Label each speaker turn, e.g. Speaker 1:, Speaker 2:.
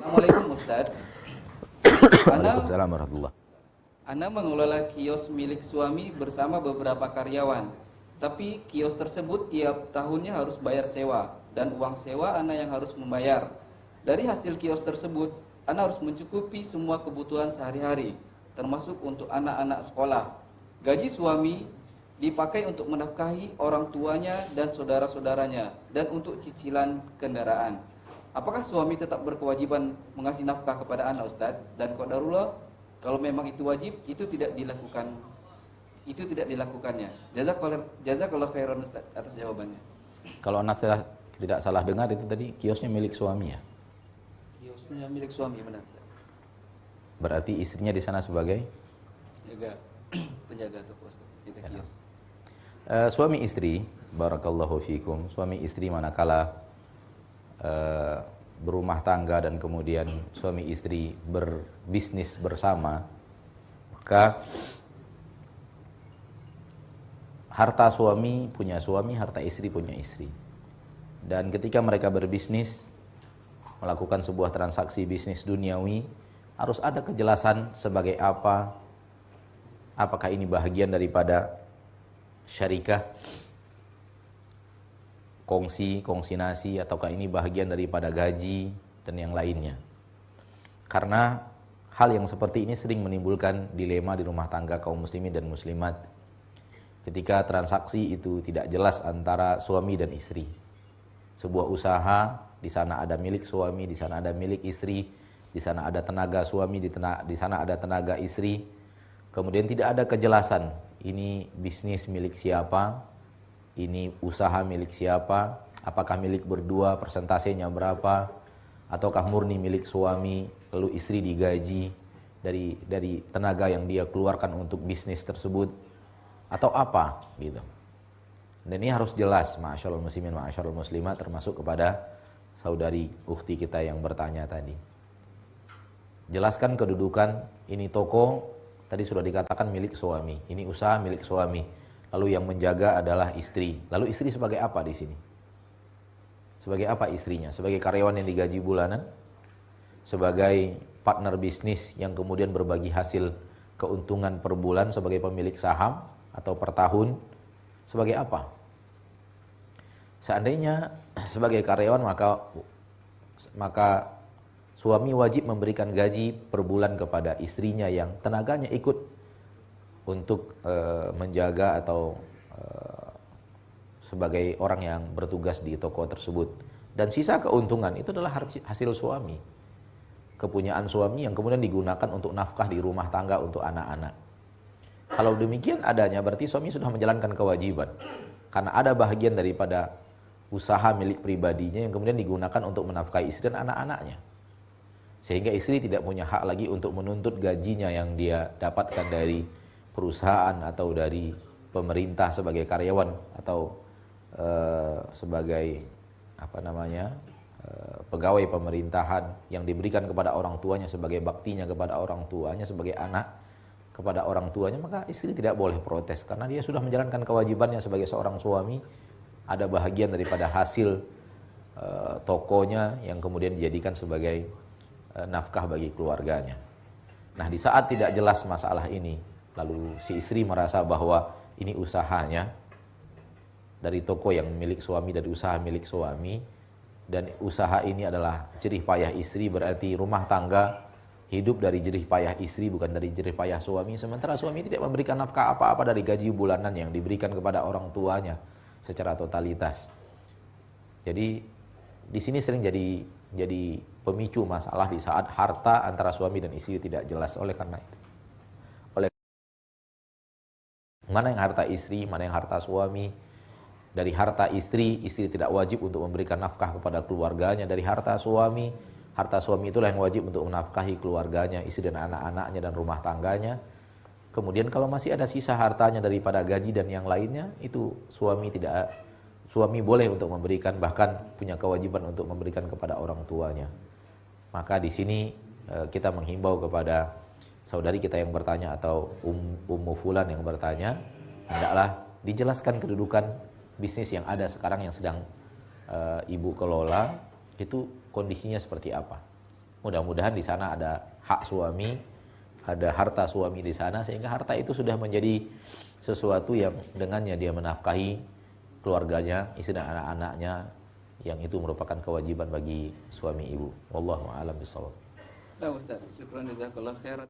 Speaker 1: Assalamualaikum Ustaz.
Speaker 2: Waalaikumsalam warahmatullah.
Speaker 1: Ana mengelola kios milik suami bersama beberapa karyawan. Tapi kios tersebut tiap tahunnya harus bayar sewa dan uang sewa Ana yang harus membayar. Dari hasil kios tersebut, Ana harus mencukupi semua kebutuhan sehari-hari, termasuk untuk anak-anak sekolah. Gaji suami dipakai untuk menafkahi orang tuanya dan saudara-saudaranya dan untuk cicilan kendaraan. Apakah suami tetap berkewajiban mengasih nafkah kepada anak, Ustaz? Dan qadarullah, kalau memang itu wajib, itu tidak dilakukannya. Jazakallah khairan, Ustaz, atas jawabannya.
Speaker 2: Kalau anak tidak salah dengar itu tadi kiosnya milik suami ya?
Speaker 1: Kiosnya milik suami, benar, Ustaz.
Speaker 2: Berarti istrinya di sana sebagai
Speaker 1: penjaga toko, Ustaz, jaga kios.
Speaker 2: Suami istri, barakallahu fikum, suami istri manakala berumah tangga dan kemudian suami istri berbisnis bersama, maka harta suami punya suami, harta istri punya istri. Dan ketika mereka berbisnis, melakukan sebuah transaksi bisnis duniawi, harus ada kejelasan sebagai apa, apakah ini bahagian daripada syarikah, kongsi ataukah ini bahagian daripada gaji dan yang lainnya. Karena hal yang seperti ini sering menimbulkan dilema di rumah tangga kaum muslimin dan muslimat. Ketika transaksi itu tidak jelas antara suami dan istri. Sebuah usaha, di sana ada milik suami, di sana ada milik istri, di sana ada tenaga suami, di sana ada tenaga istri. Kemudian tidak ada kejelasan, ini bisnis milik siapa, ini usaha milik siapa, apakah milik berdua, persentasenya berapa, ataukah murni milik suami, lalu istri digaji dari tenaga yang dia keluarkan untuk bisnis tersebut, atau apa gitu. Dan ini harus jelas, ma'asyarul muslimin, ma'asyarul muslimat, termasuk kepada saudari ukhti kita yang bertanya tadi. Jelaskan kedudukan, ini toko, tadi sudah dikatakan milik suami, ini usaha milik suami. Lalu yang menjaga adalah istri. Lalu istri sebagai apa di sini? Sebagai apa istrinya? Sebagai karyawan yang digaji bulanan? Sebagai partner bisnis yang kemudian berbagi hasil keuntungan per bulan sebagai pemilik saham atau per tahun? Sebagai apa? Seandainya sebagai karyawan maka suami wajib memberikan gaji per bulan kepada istrinya yang tenaganya ikut untuk menjaga atau sebagai orang yang bertugas di toko tersebut. Dan sisa keuntungan itu adalah hasil suami, kepunyaan suami yang kemudian digunakan untuk nafkah di rumah tangga untuk anak-anak. Kalau demikian adanya, berarti suami sudah menjalankan kewajiban, karena ada bahagian daripada usaha milik pribadinya yang kemudian digunakan untuk menafkahi istri dan anak-anaknya, sehingga istri tidak punya hak lagi untuk menuntut gajinya yang dia dapatkan dari perusahaan atau dari pemerintah sebagai karyawan atau sebagai pegawai pemerintahan yang diberikan kepada orang tuanya sebagai baktinya kepada orang tuanya, sebagai anak kepada orang tuanya. Maka istri tidak boleh protes karena dia sudah menjalankan kewajibannya sebagai seorang suami. Ada bahagian daripada hasil tokonya yang kemudian dijadikan sebagai nafkah bagi keluarganya. Nah, di saat tidak jelas masalah ini, lalu si istri merasa bahwa ini usahanya dari toko yang milik suami, dari usaha milik suami, dan usaha ini adalah jerih payah istri, berarti rumah tangga hidup dari jerih payah istri bukan dari jerih payah suami. Sementara suami tidak memberikan nafkah apa-apa dari gaji bulanan yang diberikan kepada orang tuanya secara totalitas. Jadi di sini sering jadi pemicu masalah di saat harta antara suami dan istri tidak jelas. Oleh karena itu, mana yang harta istri, mana yang harta suami. Dari harta istri, istri tidak wajib untuk memberikan nafkah kepada keluarganya. Dari harta suami itulah yang wajib untuk menafkahi keluarganya, istri dan anak-anaknya dan rumah tangganya. Kemudian kalau masih ada sisa hartanya daripada gaji dan yang lainnya, itu suami boleh untuk memberikan, bahkan punya kewajiban untuk memberikan kepada orang tuanya. Maka di sini kita menghimbau kepada saudari kita yang bertanya atau Ummu Fulan yang bertanya, hendaklah dijelaskan kedudukan bisnis yang ada sekarang yang sedang ibu kelola, itu kondisinya seperti apa. Mudah-mudahan di sana ada hak suami, ada harta suami di sana, sehingga harta itu sudah menjadi sesuatu yang dengannya dia menafkahi keluarganya, istri dan anak-anaknya, yang itu merupakan kewajiban bagi suami ibu. Wallahu a'lam bishawab.
Speaker 1: Nah, Ustaz, syukran jazakallah khair.